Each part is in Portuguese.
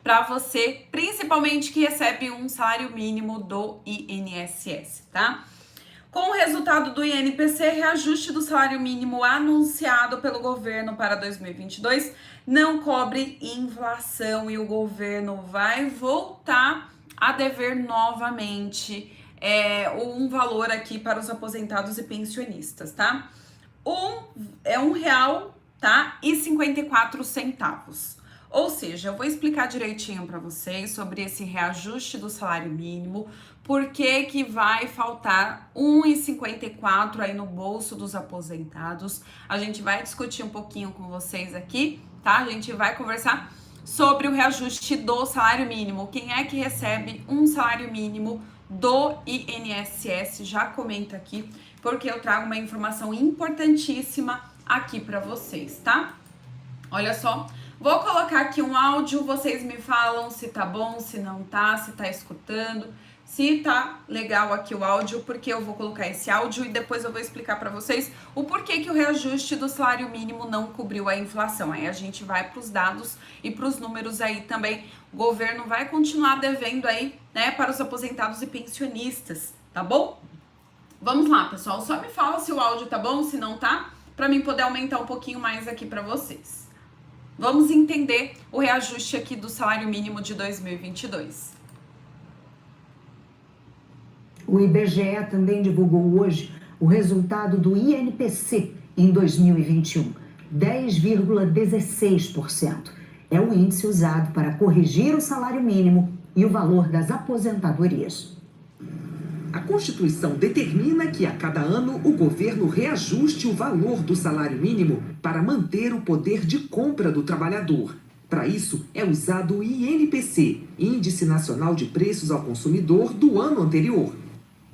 para você, principalmente que recebe um salário mínimo do INSS, tá? Com o resultado do INPC, reajuste do salário mínimo anunciado pelo governo para 2022 não cobre inflação e o governo vai voltar a dever novamente um valor aqui para os aposentados e pensionistas, tá? R$ 1,00, tá? E 54 centavos. Ou seja, eu vou explicar direitinho para vocês sobre esse reajuste do salário mínimo, por que vai faltar R$ 1,54 aí no bolso dos aposentados. A gente vai discutir um pouquinho com vocês aqui, tá? A gente vai conversar sobre o reajuste do salário mínimo. Quem é que recebe um salário mínimo do INSS? Já comenta aqui, porque eu trago uma informação importantíssima aqui para vocês, tá? Olha só. Vou colocar aqui um áudio, vocês me falam se tá bom, se não tá, se tá escutando, se tá legal aqui o áudio, porque eu vou colocar esse áudio e depois eu vou explicar para vocês o porquê que o reajuste do salário mínimo não cobriu a inflação. Aí a gente vai para os dados e para os números aí também. O governo vai continuar devendo aí, né, para os aposentados e pensionistas, tá bom? Vamos lá, pessoal, só me fala se o áudio tá bom, se não tá, para mim poder aumentar um pouquinho mais aqui para vocês. Vamos entender o reajuste aqui do salário mínimo de 2022. O IBGE também divulgou hoje o resultado do INPC em 2021, 10,16%. É o índice usado para corrigir o salário mínimo e o valor das aposentadorias. A Constituição determina que a cada ano o governo reajuste o valor do salário mínimo para manter o poder de compra do trabalhador. Para isso, é usado o INPC, Índice Nacional de Preços ao Consumidor, do ano anterior.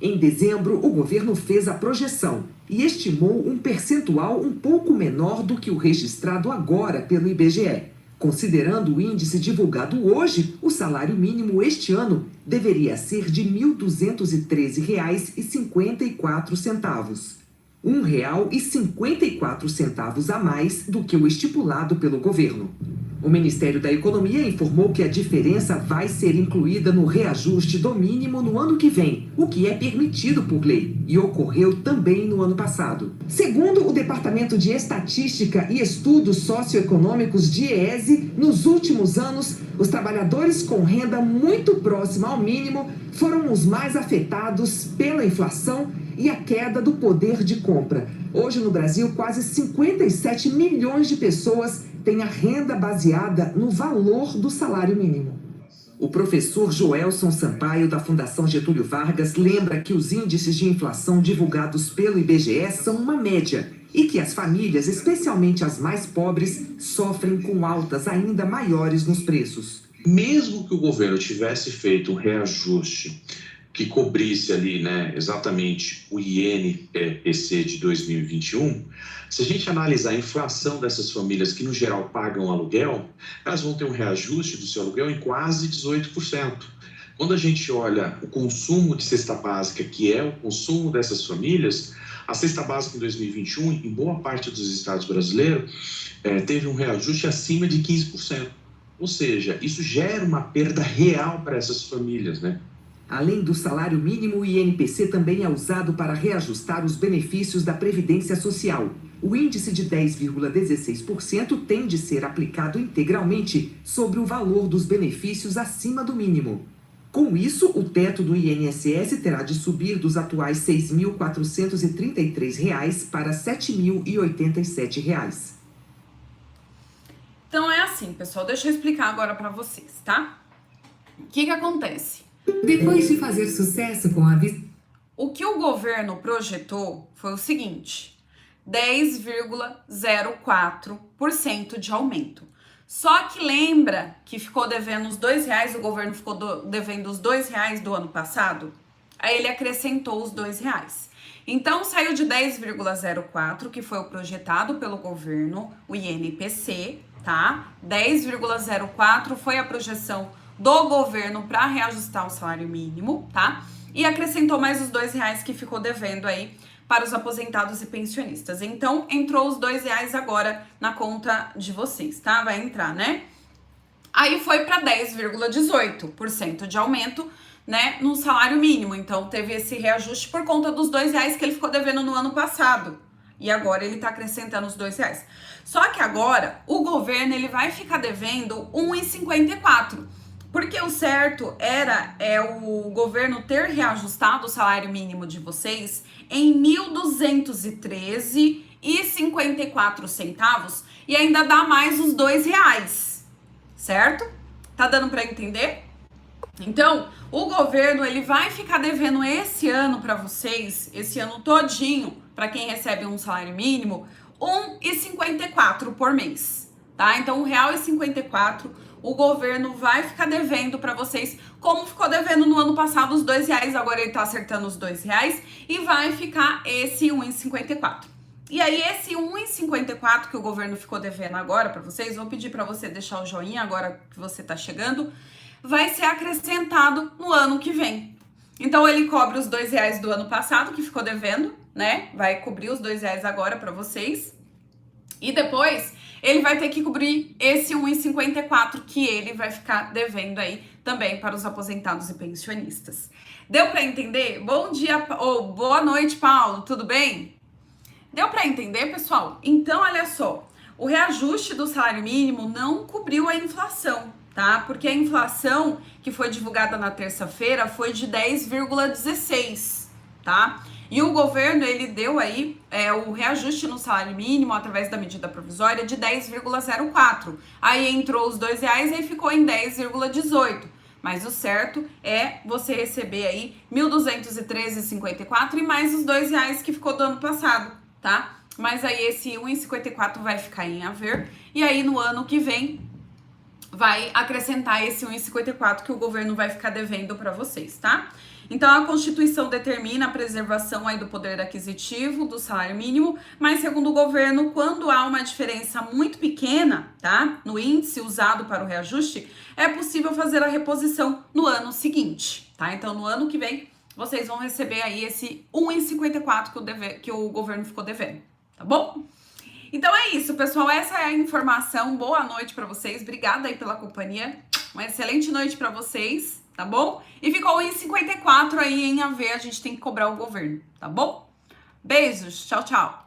Em dezembro, o governo fez a projeção e estimou um percentual um pouco menor do que o registrado agora pelo IBGE. Considerando o índice divulgado hoje, o salário mínimo este ano deveria ser de R$ 1.213,54. R$ 1,54 a mais do que o estipulado pelo governo. O Ministério da Economia informou que a diferença vai ser incluída no reajuste do mínimo no ano que vem, o que é permitido por lei, e ocorreu também no ano passado. Segundo o Departamento de Estatística e Estudos Socioeconômicos de IESE, nos últimos anos, os trabalhadores com renda muito próxima ao mínimo foram os mais afetados pela inflação e a queda do poder de compra. Hoje no Brasil, quase 57 milhões de pessoas têm a renda baseada no valor do salário mínimo. O professor Joelson Sampaio, da Fundação Getúlio Vargas, lembra que os índices de inflação divulgados pelo IBGE são uma média e que as famílias, especialmente as mais pobres, sofrem com altas ainda maiores nos preços. Mesmo que o governo tivesse feito um reajuste que cobrisse ali, né, exatamente o INPC de 2021, se a gente analisar a inflação dessas famílias que, no geral, pagam aluguel, elas vão ter um reajuste do seu aluguel em quase 18%. Quando a gente olha o consumo de cesta básica, que é o consumo dessas famílias, a cesta básica em 2021, em boa parte dos estados brasileiros, teve um reajuste acima de 15%. Ou seja, isso gera uma perda real para essas famílias, né? Além do salário mínimo, o INPC também é usado para reajustar os benefícios da Previdência Social. O índice de 10,16% tem de ser aplicado integralmente sobre o valor dos benefícios acima do mínimo. Com isso, o teto do INSS terá de subir dos atuais R$ 6.433 para R$ 7.087. Então é assim, pessoal, deixa eu explicar agora para vocês, tá? O que acontece? Depois de fazer sucesso com a O que o governo projetou foi o seguinte: 10,04% de aumento. Só que lembra que ficou devendo os R$2, o governo ficou devendo os R$2 do ano passado? Aí ele acrescentou os R$2. Então saiu de 10,04, que foi o projetado pelo governo, o INPC, tá? 10,04 foi a projeção do governo para reajustar o salário mínimo, tá? E acrescentou mais os R$2 que ficou devendo aí para os aposentados e pensionistas. Então, entrou os R$2 agora na conta de vocês, tá? Vai entrar, né? Aí foi para 10,18% de aumento, né, no salário mínimo. Então teve esse reajuste por conta dos R$2 que ele ficou devendo no ano passado. E agora ele tá acrescentando os R$2. Só que agora o governo ele vai ficar devendo R$1,54. Porque o certo era o governo ter reajustado o salário mínimo de vocês em R$1.213,54 e ainda dá mais os R$2, certo? Tá dando para entender? Então, o governo ele vai ficar devendo esse ano para vocês, esse ano todinho, para quem recebe um salário mínimo, R$1,54 por mês, tá? Então, R$1,54 o governo vai ficar devendo para vocês, como ficou devendo no ano passado os R$2, agora ele tá acertando os R$2 e vai ficar esse R$1,54. E aí esse R$1,54 que o governo ficou devendo agora para vocês, vou pedir para você deixar o joinha agora que você tá chegando, vai ser acrescentado no ano que vem. Então ele cobre os R$2 do ano passado que ficou devendo, né? Vai cobrir os R$2 agora para vocês. E depois ele vai ter que cobrir esse R$1,54 que ele vai ficar devendo aí também para os aposentados e pensionistas. Deu para entender? Bom dia ou boa noite, Paulo, tudo bem? Deu para entender, pessoal? Então, olha só, o reajuste do salário mínimo não cobriu a inflação, tá? Porque a inflação que foi divulgada na terça-feira foi de 10,16, tá? E o governo, ele deu aí o reajuste no salário mínimo através da medida provisória de 10,04. Aí entrou os R$2 e ficou em 10,18. Mas o certo é você receber aí R$1.213,54 e mais os R$2 que ficou do ano passado, tá? Mas aí esse R$1,54 vai ficar em haver. E aí no ano que vem vai acrescentar esse R$1,54 que o governo vai ficar devendo para vocês, tá? Então, a Constituição determina a preservação aí do poder aquisitivo, do salário mínimo, mas segundo o governo, quando há uma diferença muito pequena, tá, no índice usado para o reajuste, é possível fazer a reposição no ano seguinte, tá? Então, no ano que vem, vocês vão receber aí esse R$1,54 que o governo ficou devendo, tá bom? Então é isso, pessoal, essa é a informação. Boa noite para vocês, obrigada aí pela companhia, uma excelente noite para vocês. Tá bom? E ficou R$1,54 aí em haver, a gente tem que cobrar o governo, tá bom? Beijos, tchau, tchau.